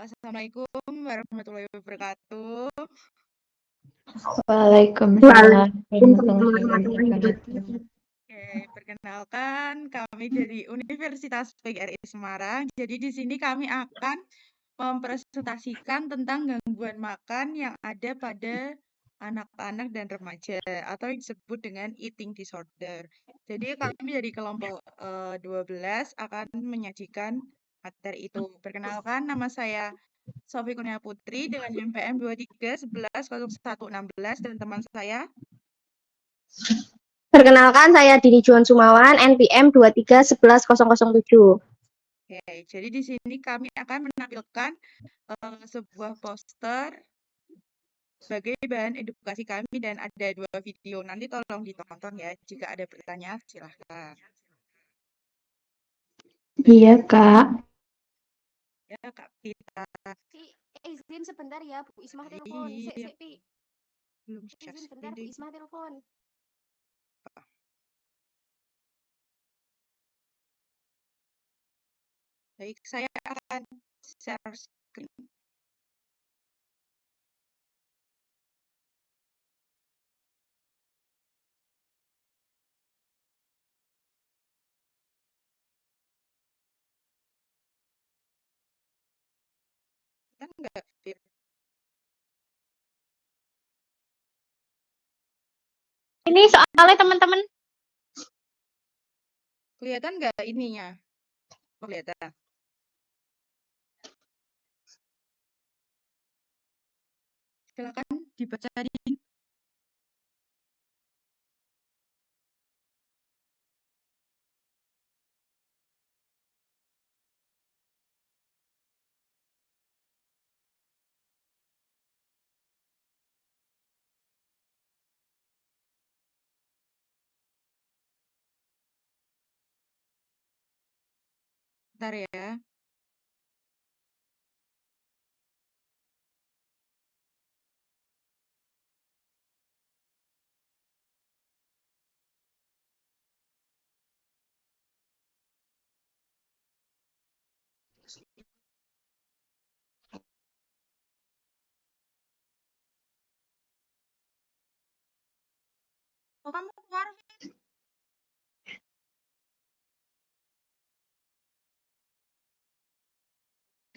Assalamualaikum warahmatullahi wabarakatuh. Waalaikumsalam warahmatullahi wabarakatuh. Oke, perkenalkan kami dari Universitas PGRI Semarang. Jadi di sini kami akan mempresentasikan tentang gangguan makan yang ada pada anak-anak dan remaja atau yang disebut dengan eating disorder. Jadi kami dari kelompok 12 akan menyajikan materi itu. Perkenalkan, nama saya Sofi Kurnia Putri dengan NPM 23110116 dan teman saya. Perkenalkan, saya Dini Juan Sumawan, NPM 23111007. Oke, jadi di sini kami akan menampilkan sebuah poster sebagai bahan edukasi kami dan ada 2 video. Nanti tolong ditonton ya. Jika ada pertanyaan, silahkan. Iya, Kak. Ya, Kak Pita. Izin sebentar ya, Bu Ismah telepon. Iya. Pi. Belum share Izin sebentar, Bu screen. Ismah telepon. Baik, saya akan share screen. Kan nggak fit. Ini soalnya teman-teman. Kelihatan nggak ininya? Kelihatan. Silakan dibaca di. Bentar ya. Oh, kamu keluar.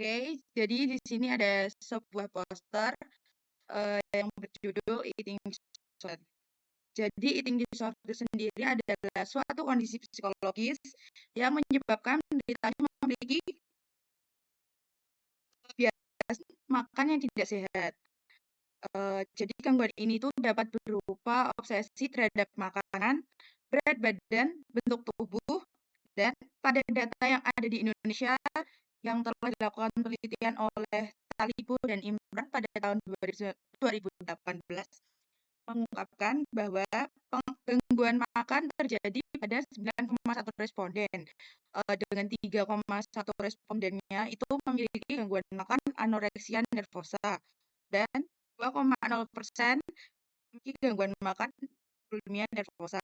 Oke, jadi di sini ada sebuah poster yang berjudul eating disorder. Jadi eating disorder sendiri adalah suatu kondisi psikologis yang menyebabkan penderita memiliki kebiasaan makan yang tidak sehat. Jadi gangguan ini tuh dapat berupa obsesi terhadap makanan, berat badan, bentuk tubuh, dan pada data yang ada di Indonesia yang telah dilakukan penelitian oleh Talibo dan Imran pada tahun 2018 mengungkapkan bahwa gangguan makan terjadi pada 9,1 responden. Dengan 3,1 respondennya itu memiliki gangguan makan anoreksia nervosa dan 2,0% memiliki gangguan makan bulimia nervosa.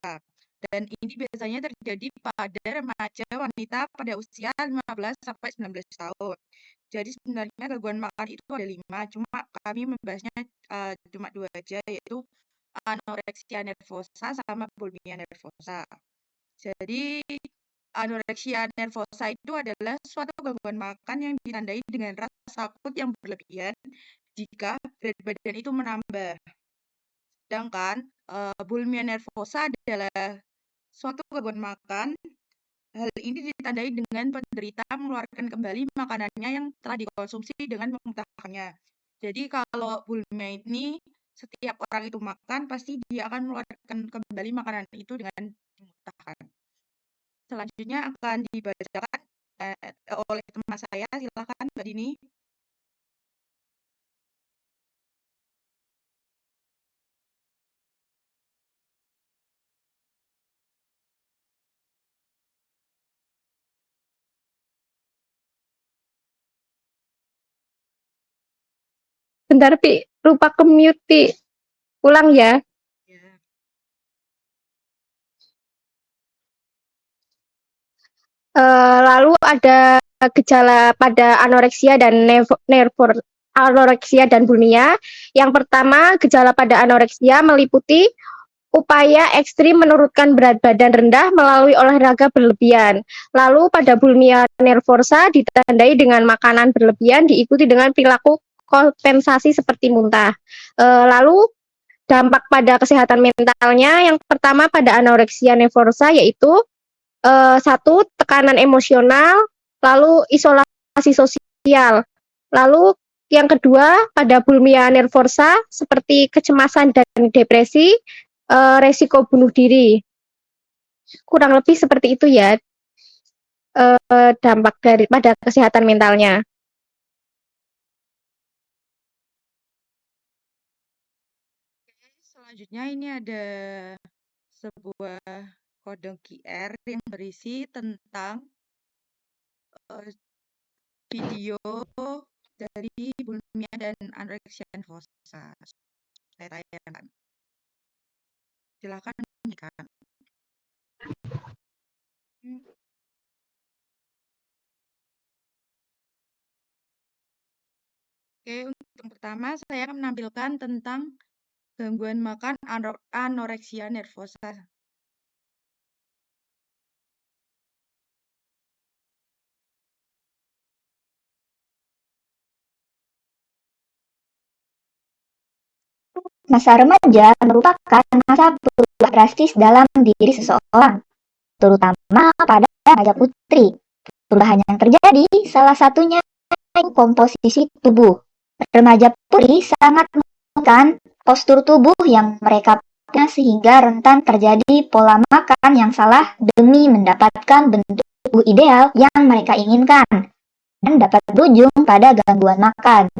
Dan ini biasanya terjadi pada remaja wanita pada usia 15 sampai 19 tahun. Jadi sebenarnya gangguan makan itu ada 5, cuma kami membahasnya cuma 2 aja, yaitu anoreksia nervosa sama bulimia nervosa. Jadi anoreksia nervosa itu adalah suatu gangguan makan yang ditandai dengan rasa takut yang berlebihan jika berat badan itu menambah. Sedangkan bulimia nervosa adalah suatu gangguan makan. Hal ini ditandai dengan penderita mengeluarkan kembali makanannya yang telah dikonsumsi dengan memuntahkannya. Jadi kalau bulimia ini setiap orang itu makan pasti dia akan mengeluarkan kembali makanan itu dengan memuntahkan. Selanjutnya akan dibacakan oleh teman saya. Silakan Mbak Dini. Bentar, Pi. Lupa ke-mute, Pi. Ulang ya. Ya. Lalu ada gejala pada anoreksia dan bulimia. Yang pertama, gejala pada anoreksia meliputi upaya ekstrim menurunkan berat badan rendah melalui olahraga berlebihan. Lalu pada bulimia nervosa ditandai dengan makanan berlebihan diikuti dengan perilaku kompensasi seperti muntah. Lalu dampak pada kesehatan mentalnya, yang pertama pada anoreksia nervosa yaitu satu, tekanan emosional, lalu isolasi sosial. Lalu yang kedua pada bulimia nervosa seperti kecemasan dan depresi, resiko bunuh diri. Kurang lebih seperti itu ya dampak pada kesehatan mentalnya. Selanjutnya ini ada sebuah kode QR yang berisi tentang video dari bulimia dan anoreksia nervosa. Saya tayangkan. Silakan menyaksikan. Oke, untuk yang pertama saya akan menampilkan tentang gangguan makan anoreksia nervosa. Masa remaja merupakan masa perubahan drastis dalam diri seseorang, terutama pada remaja putri. Perubahan yang terjadi salah satunya komposisi tubuh. Remaja putri sangat menentukan postur tubuh yang mereka punya sehingga rentan terjadi pola makan yang salah demi mendapatkan bentuk tubuh ideal yang mereka inginkan dan dapat berujung pada gangguan makan.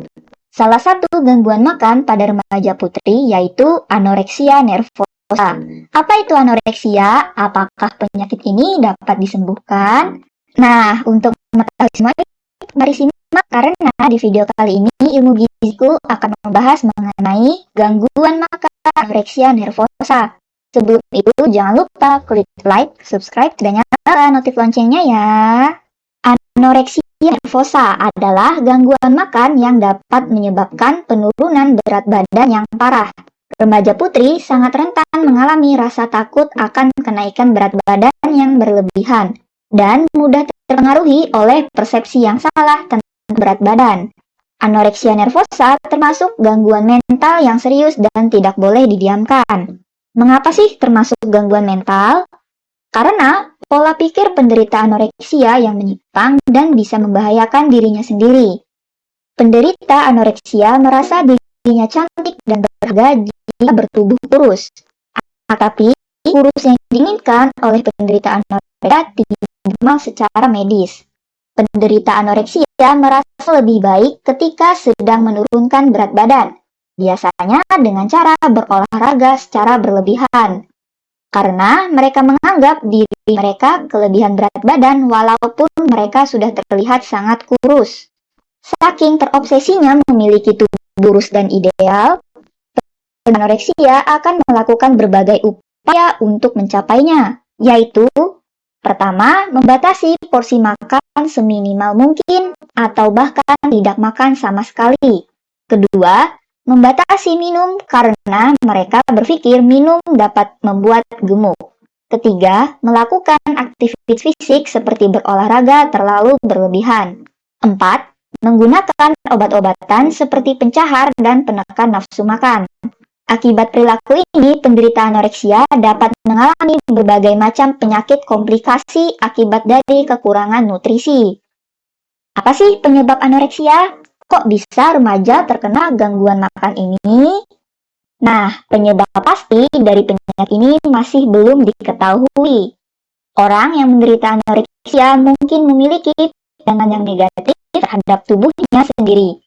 Salah satu gangguan makan pada remaja putri yaitu anoreksia nervosa. Apa itu anoreksia? Apakah penyakit ini dapat disembuhkan? Nah, untuk mengetahui semua ini, mari simak karena di video kali ini Ilmu Giziku akan membahas mengenai gangguan makan anoreksia nervosa. Sebelum itu, jangan lupa klik like, subscribe, dan nyalakan notif loncengnya ya. Anoreksia nervosa adalah gangguan makan yang dapat menyebabkan penurunan berat badan yang parah. Remaja putri sangat rentan mengalami rasa takut akan kenaikan berat badan yang berlebihan dan mudah terpengaruhi oleh persepsi yang salah tentang berat badan. Anoreksia nervosa termasuk gangguan mental yang serius dan tidak boleh didiamkan. Mengapa sih termasuk gangguan mental? Karena pola pikir penderita anoreksia yang menyimpang dan bisa membahayakan dirinya sendiri. Penderita anoreksia merasa dirinya cantik dan berharga jika bertubuh kurus. Tetapi kurus yang diinginkan oleh penderita anoreksia tidak normal secara medis. Penderita anoreksia merasa lebih baik ketika sedang menurunkan berat badan, biasanya dengan cara berolahraga secara berlebihan. Karena mereka menganggap diri mereka kelebihan berat badan walaupun mereka sudah terlihat sangat kurus. Saking terobsesinya memiliki tubuh kurus dan ideal, anoreksia akan melakukan berbagai upaya untuk mencapainya, yaitu pertama, membatasi porsi makan seminimal mungkin atau bahkan tidak makan sama sekali. Kedua, membatasi minum karena mereka berpikir minum dapat membuat gemuk. Ketiga, melakukan aktivitas fisik seperti berolahraga terlalu berlebihan. 4. Menggunakan obat-obatan seperti pencahar dan penekan nafsu makan. Akibat perilaku ini, penderita anoreksia dapat mengalami berbagai macam penyakit komplikasi akibat dari kekurangan nutrisi. Apa sih penyebab anoreksia? Kok bisa remaja terkena gangguan makan ini? Nah, penyebab pasti dari penyakit ini masih belum diketahui. Orang yang menderita anoreksia mungkin memiliki pandangan yang negatif terhadap tubuhnya sendiri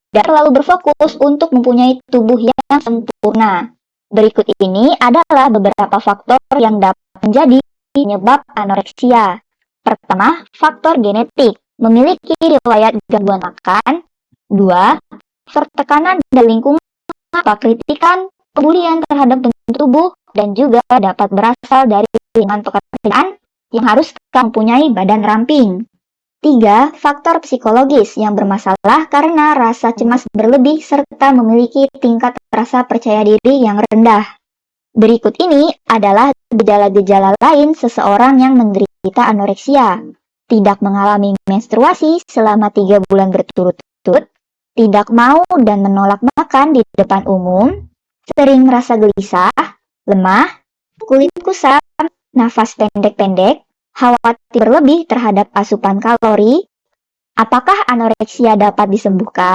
dan terlalu berfokus untuk mempunyai tubuh yang sempurna. Berikut ini adalah beberapa faktor yang dapat menjadi penyebab anoreksia. Pertama, faktor genetik. Memiliki riwayat gangguan makan. 2. Tekanan dari lingkungan, kritikan, kebulian terhadap bentuk tubuh, dan juga dapat berasal dari lingkungan pekerjaan yang harus mempunyai badan ramping. 3. Faktor psikologis yang bermasalah karena rasa cemas berlebih serta memiliki tingkat rasa percaya diri yang rendah. Berikut ini adalah gejala-gejala lain seseorang yang menderita anoreksia. Tidak mengalami menstruasi selama 3 bulan berturut-turut, tidak mau dan menolak makan di depan umum, sering merasa gelisah, lemah, kulit kusam, nafas pendek-pendek, khawatir berlebih terhadap asupan kalori. Apakah anoreksia dapat disembuhkan?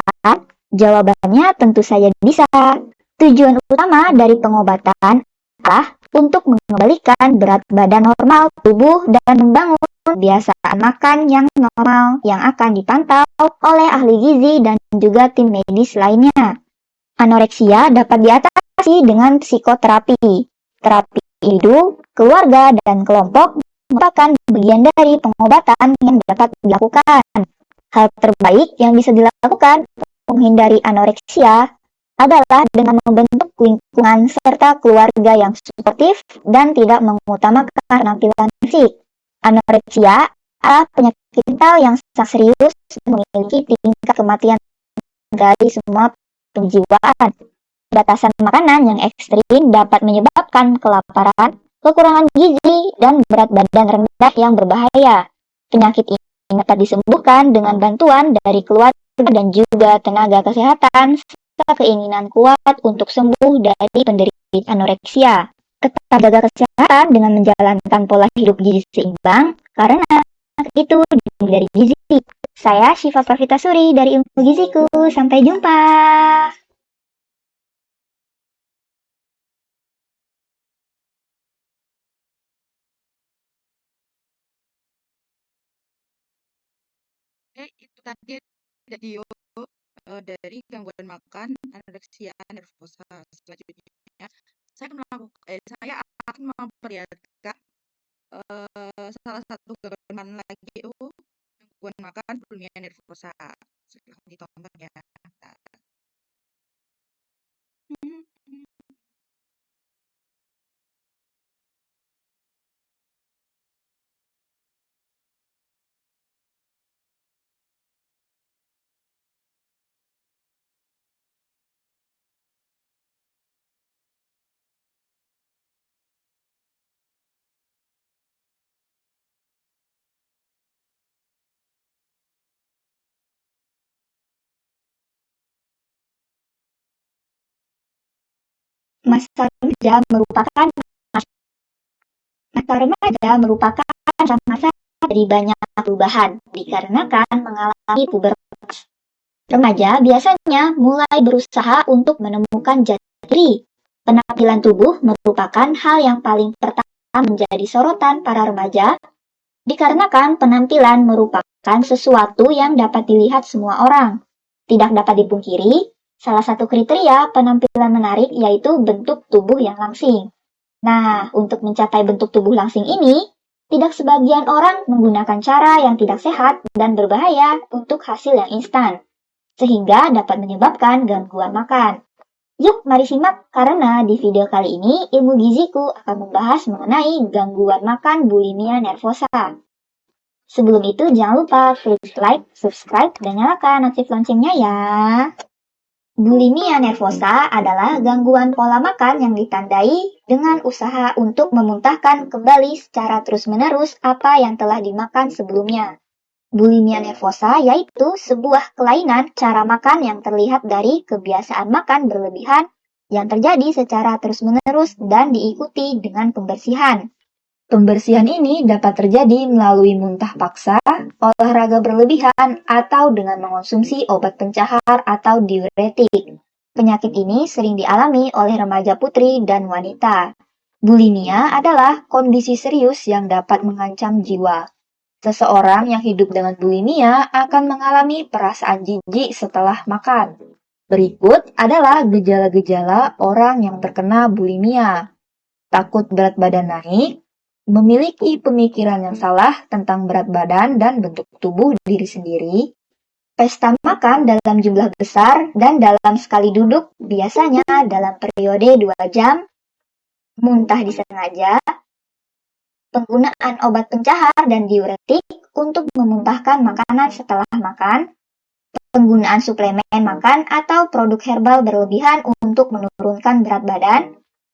Jawabannya tentu saja bisa. Tujuan utama dari pengobatan adalah untuk mengembalikan berat badan normal tubuh dan membangun kebiasaan makan yang normal yang akan dipantau oleh ahli gizi dan juga tim medis lainnya. Anoreksia dapat diatasi dengan psikoterapi. Terapi individu, keluarga, dan kelompok merupakan bagian dari pengobatan yang dapat dilakukan. Hal terbaik yang bisa dilakukan untuk menghindari anoreksia adalah dengan membentuk lingkungan serta keluarga yang suportif dan tidak mengutamakan penampilan fisik. Anoreksia adalah penyakit mental yang sangat serius dan memiliki tingkat kematian dari semua penjiwaan. Batasan makanan yang ekstrim dapat menyebabkan kelaparan, kekurangan gizi, dan berat badan rendah yang berbahaya. Penyakit ini dapat disembuhkan dengan bantuan dari keluarga dan juga tenaga kesehatan serta keinginan kuat untuk sembuh dari penderita anoreksia. Tetap jaga kesehatan dengan menjalankan pola hidup gizi seimbang karena itu dari gizi. Saya Syifa Pravita Suri dari Ilmu Giziku. Sampai jumpa. Itu tadi video dari gangguan makan anoreksia nervosa. Selanjutnya saya akan memperlihatkan salah satu gangguan lagi itu gangguan makan bulimia nervosa. Silahkan ditonton ya. Masa remaja merupakan masa dari banyak perubahan dikarenakan mengalami pubertas. Remaja biasanya mulai berusaha untuk menemukan jati diri. Penampilan tubuh merupakan hal yang paling pertama menjadi sorotan para remaja dikarenakan penampilan merupakan sesuatu yang dapat dilihat semua orang. Tidak dapat dipungkiri, salah satu kriteria penampilan menarik yaitu bentuk tubuh yang langsing. Nah, untuk mencapai bentuk tubuh langsing ini, tidak sebagian orang menggunakan cara yang tidak sehat dan berbahaya untuk hasil yang instan, sehingga dapat menyebabkan gangguan makan. Yuk, mari simak karena di video kali ini Ilmu Giziku akan membahas mengenai gangguan makan bulimia nervosa. Sebelum itu, jangan lupa klik like, subscribe, dan nyalakan notif loncengnya ya. Bulimia nervosa adalah gangguan pola makan yang ditandai dengan usaha untuk memuntahkan kembali secara terus-menerus apa yang telah dimakan sebelumnya. Bulimia nervosa yaitu sebuah kelainan cara makan yang terlihat dari kebiasaan makan berlebihan yang terjadi secara terus-menerus dan diikuti dengan pembersihan. Pembersihan ini dapat terjadi melalui muntah paksa, olahraga berlebihan, atau dengan mengonsumsi obat pencahar atau diuretik. Penyakit ini sering dialami oleh remaja putri dan wanita. Bulimia adalah kondisi serius yang dapat mengancam jiwa. Seseorang yang hidup dengan bulimia akan mengalami perasaan jijik setelah makan. Berikut adalah gejala-gejala orang yang terkena bulimia. Takut berat badan naik, memiliki pemikiran yang salah tentang berat badan dan bentuk tubuh diri sendiri, pesta makan dalam jumlah besar dan dalam sekali duduk, biasanya dalam periode 2 jam, muntah disengaja, penggunaan obat pencahar dan diuretik untuk memuntahkan makanan setelah makan, penggunaan suplemen makan atau produk herbal berlebihan untuk menurunkan berat badan,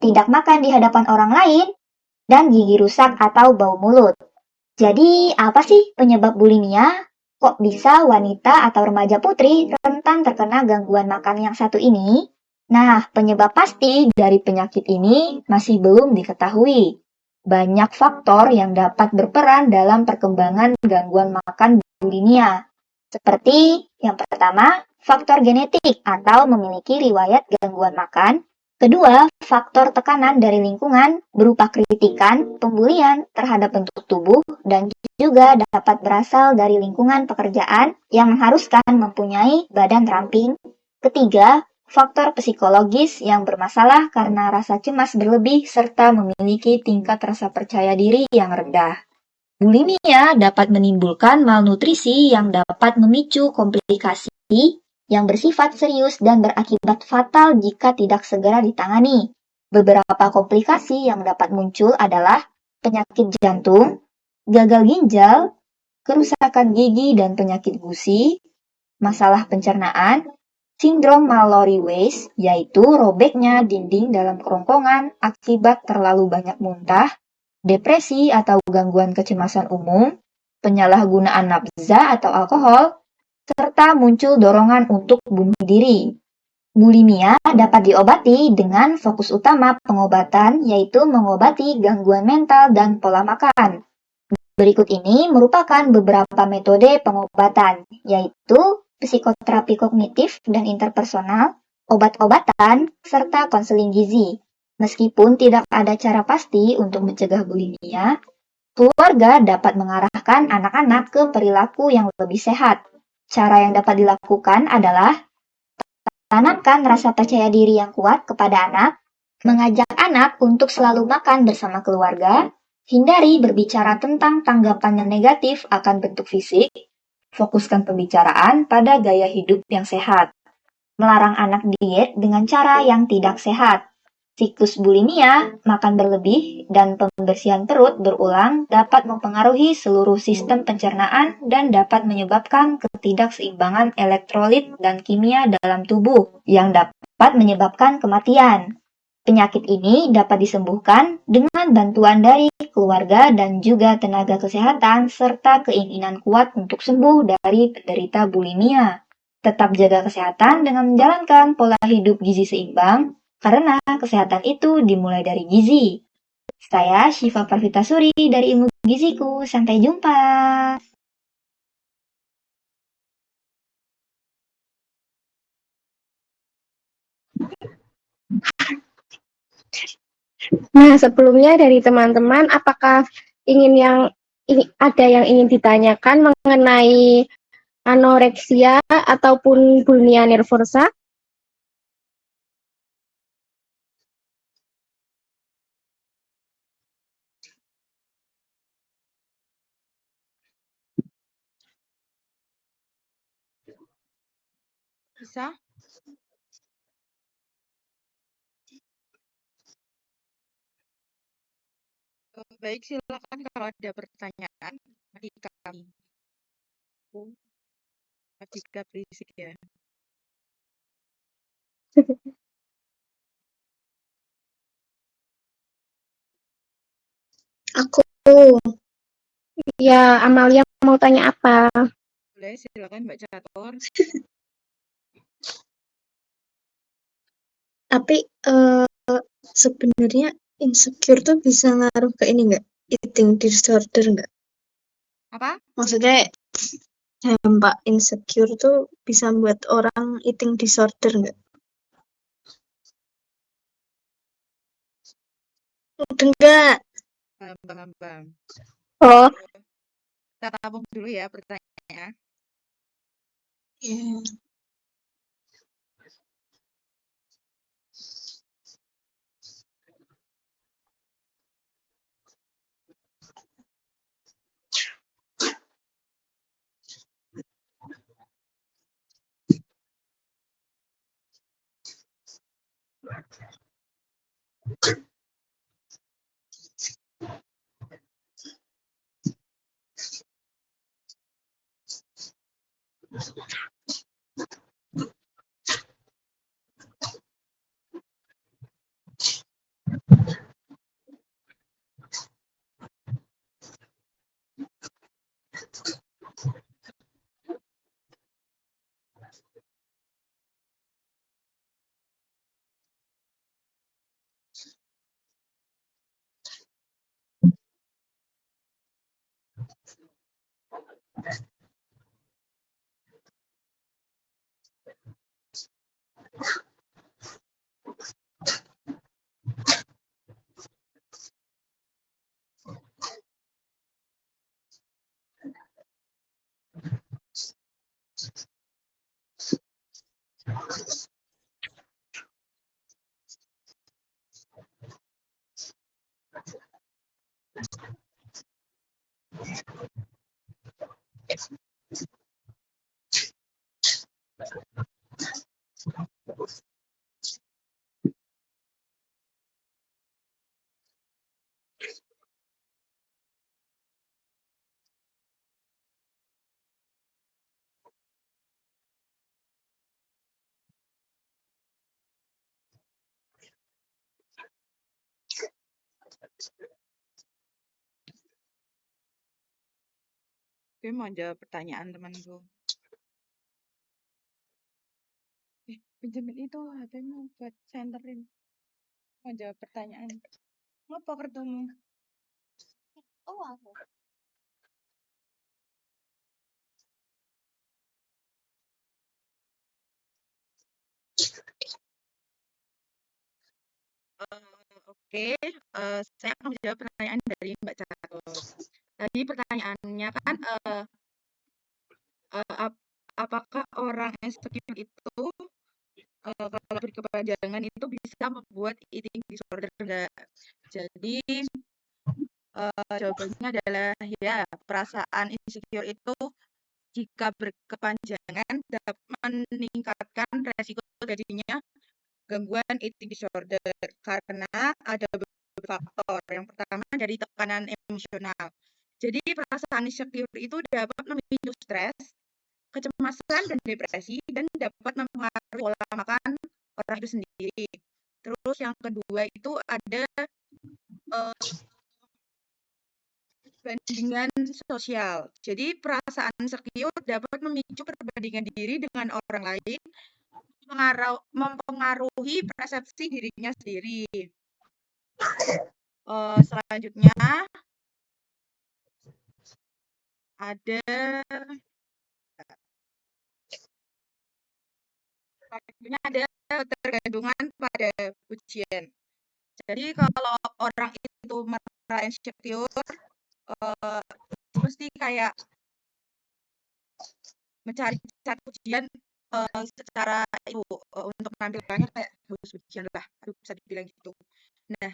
tidak makan di hadapan orang lain, dan gigi rusak atau bau mulut. Jadi, apa sih penyebab bulimia? Kok bisa wanita atau remaja putri rentan terkena gangguan makan yang satu ini? Nah, penyebab pasti dari penyakit ini masih belum diketahui. Banyak faktor yang dapat berperan dalam perkembangan gangguan makan bulimia. Seperti yang pertama, faktor genetik atau memiliki riwayat gangguan makan. Kedua, faktor tekanan dari lingkungan berupa kritikan, pembulian terhadap bentuk tubuh, dan juga dapat berasal dari lingkungan pekerjaan yang mengharuskan mempunyai badan ramping. Ketiga, faktor psikologis yang bermasalah karena rasa cemas berlebih serta memiliki tingkat rasa percaya diri yang rendah. Bulimia dapat menimbulkan malnutrisi yang dapat memicu komplikasi yang bersifat serius dan berakibat fatal jika tidak segera ditangani. Beberapa komplikasi yang dapat muncul adalah penyakit jantung, gagal ginjal, kerusakan gigi dan penyakit gusi, masalah pencernaan, sindrom Mallory-Weiss, yaitu robeknya dinding dalam kerongkongan akibat terlalu banyak muntah, depresi atau gangguan kecemasan umum, penyalahgunaan nafza atau alkohol, serta muncul dorongan untuk bunuh diri. Bulimia dapat diobati dengan fokus utama pengobatan, yaitu mengobati gangguan mental dan pola makan. Berikut ini merupakan beberapa metode pengobatan, yaitu psikoterapi kognitif dan interpersonal, obat-obatan, serta konseling gizi. Meskipun tidak ada cara pasti untuk mencegah bulimia, keluarga dapat mengarahkan anak-anak ke perilaku yang lebih sehat. Cara yang dapat dilakukan adalah tanamkan rasa percaya diri yang kuat kepada anak, mengajak anak untuk selalu makan bersama keluarga, hindari berbicara tentang tanggapan yang negatif akan bentuk fisik, fokuskan pembicaraan pada gaya hidup yang sehat, melarang anak diet dengan cara yang tidak sehat. Siklus bulimia, makan berlebih, dan pembersihan perut berulang dapat mempengaruhi seluruh sistem pencernaan dan dapat menyebabkan ketidakseimbangan elektrolit dan kimia dalam tubuh yang dapat menyebabkan kematian. Penyakit ini dapat disembuhkan dengan bantuan dari keluarga dan juga tenaga kesehatan serta keinginan kuat untuk sembuh dari penderita bulimia. Tetap jaga kesehatan dengan menjalankan pola hidup gizi seimbang, karena kesehatan itu dimulai dari gizi. Saya Syifa Parvitasuri dari Ilmu Giziku. Sampai jumpa. Nah, sebelumnya dari teman-teman, apakah ada yang ingin ditanyakan mengenai anoreksia ataupun bulimia nervosa? Bisa? Baik, silakan kalau ada pertanyaan bagi kami. Jika berisik ya. Aku, ya Amalia mau tanya apa? Boleh, silakan Mbak Catur. Tapi sebenarnya insecure tuh bisa ngaruh ke ini nggak? Eating disorder nggak? Apa? Maksudnya dampak insecure tuh bisa buat orang eating disorder nggak? Udah nggak? Paham. Oh, Kita tabung dulu ya pertanyaannya. Yeah. Gue mau jawab pertanyaan temanku. Pinjemin itu HP-mu buat senterin. Mau jawab pertanyaan. Ngapa kertumu? Oh, aku. Oke, saya akan menjawab pertanyaan dari Mbak Catur. Tadi pertanyaannya kan, apakah orang insecure itu kalau berkepanjangan itu bisa membuat eating disorder enggak? Jadi jawabannya adalah ya, perasaan insecure itu jika berkepanjangan dapat meningkatkan resiko terjadinya gangguan eating disorder karena ada beberapa faktor. Yang pertama dari tekanan emosional. Jadi perasaan insecure itu dapat memicu stres, kecemasan dan depresi dan dapat mempengaruhi pola makan orang itu sendiri. Terus yang kedua itu ada perbandingan sosial. Jadi perasaan insecure dapat memicu perbandingan diri dengan orang lain, mempengaruhi persepsi dirinya sendiri. Selanjutnya ada ketergantungan pada pujian. Jadi kalau orang itu merasa insecure, mesti kayak mencari pujian secara itu untuk menampilkannya kayak bagus pujian lah, bisa dibilang gitu. Nah,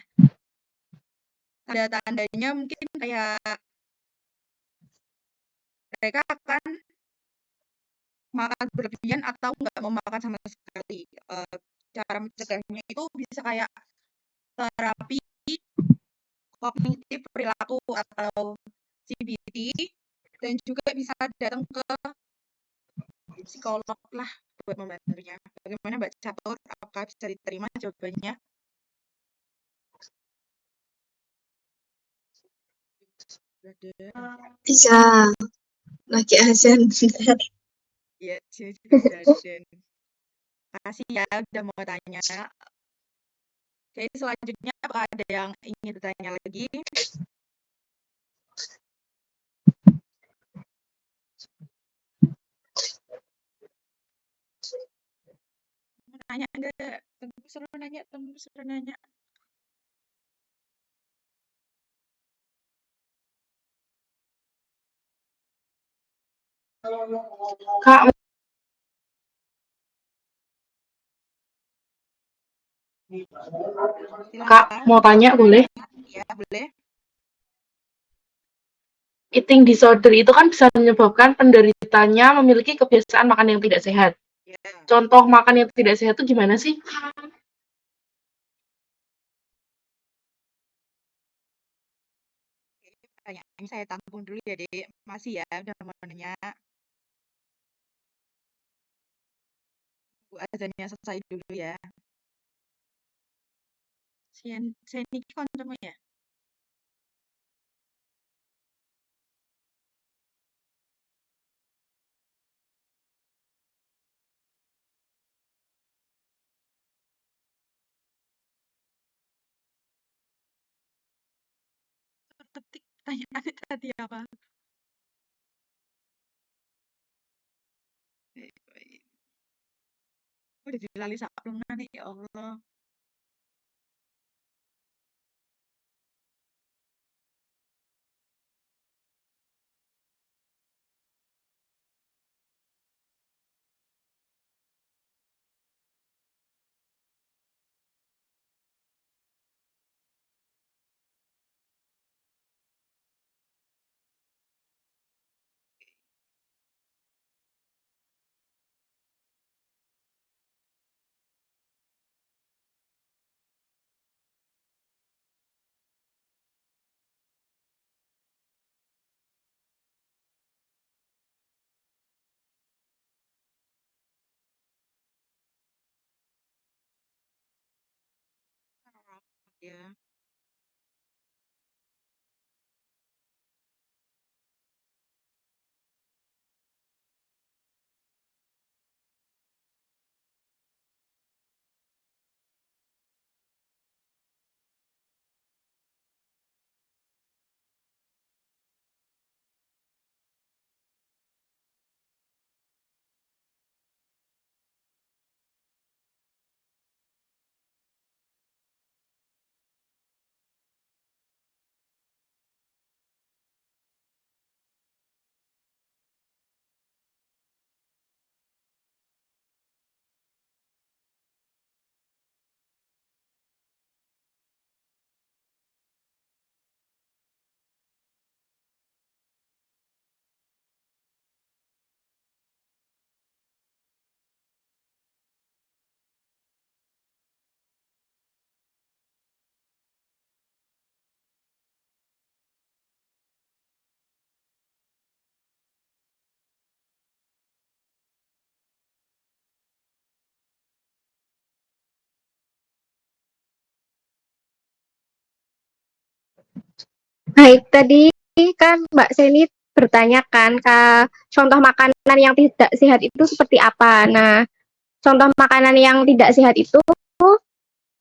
tanda-tandanya mungkin kayak mereka akan makan berlebihan atau nggak mau makan sama sekali. Cara mencegahnya itu bisa kayak terapi kognitif perilaku atau CBT dan juga bisa datang ke psikolog lah buat membantunya. Bagaimana Mbak Catur? Apakah bisa diterima jawabannya? Bisa. Lagi azan bentar. Ya, sini juga dan kasih ya udah mau tanya. Oke, selanjutnya apakah ada yang ingin bertanya lagi? Mau nanya enggak? Tunggu suruh nanya. Kak, Silakan. mau tanya boleh? Ya, boleh. Eating disorder itu kan bisa menyebabkan penderitanya memiliki kebiasaan makan yang tidak sehat. Ya. Contoh makan yang tidak sehat itu gimana sih? Pertanyaannya saya tampung dulu ya, Dek. Masih ya, udah mau nanya. azannya selesai dulu ya. Saya niki kancamu ya? Terpetik pertanyaannya tadi apa? Baik. Udah dilali saklungan ya Allah. Ya. Baik, tadi kan Mbak Seni bertanyakan contoh makanan yang tidak sehat itu seperti apa. Nah, contoh makanan yang tidak sehat itu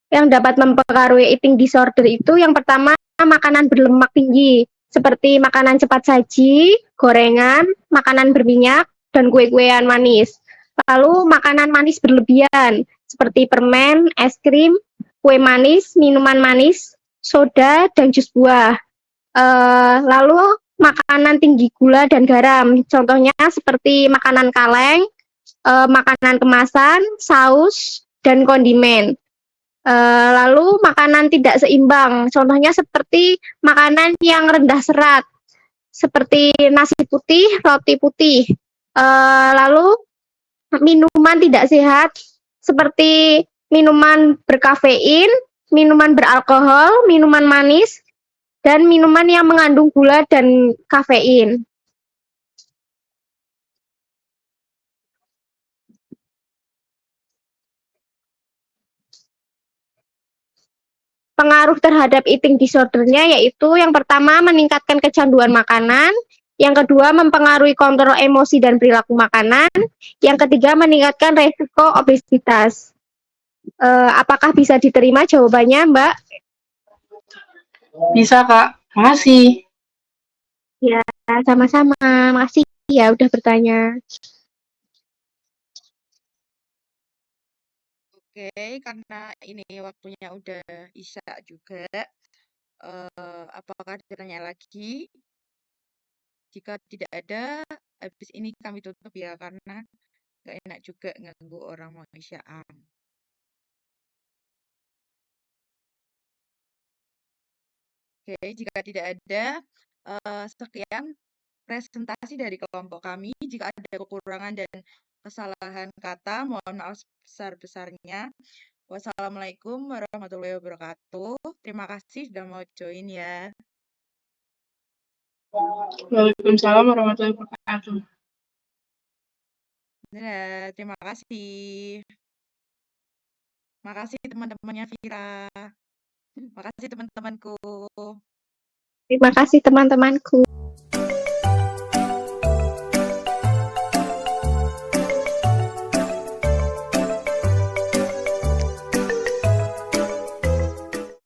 yang dapat mempengaruhi eating disorder itu yang pertama makanan berlemak tinggi seperti makanan cepat saji, gorengan, makanan berminyak, dan kue-kuean manis. Lalu makanan manis berlebihan seperti permen, es krim, kue manis, minuman manis, soda, dan jus buah. Lalu makanan tinggi gula dan garam, contohnya seperti makanan kaleng, makanan kemasan, saus, dan kondimen. Lalu makanan tidak seimbang, contohnya seperti makanan yang rendah serat, seperti nasi putih, roti putih. Lalu minuman tidak sehat, seperti minuman berkafein, minuman beralkohol, minuman manis, dan minuman yang mengandung gula dan kafein. Pengaruh terhadap eating disorder-nya yaitu yang pertama meningkatkan kecanduan makanan, yang kedua mempengaruhi kontrol emosi dan perilaku makanan, yang ketiga meningkatkan resiko obesitas. Apakah bisa diterima jawabannya, Mbak? Bisa, Kak. Makasih. Ya, sama-sama. Makasih ya udah bertanya. Oke, karena ini waktunya udah isya juga. Apakah ada tanya lagi? Jika tidak ada, habis ini kami tutup ya karena nggak enak juga nganggu orang mau isyaan. Oke, jika tidak ada, sekian presentasi dari kelompok kami. Jika ada kekurangan dan kesalahan kata, mohon maaf sebesar-besarnya. Wassalamualaikum warahmatullahi wabarakatuh. Terima kasih sudah mau join ya. Waalaikumsalam warahmatullahi wabarakatuh. Dadah, terima kasih. Makasih teman-temannya Vira. Makasih teman-temanku. Terima kasih teman-temanku.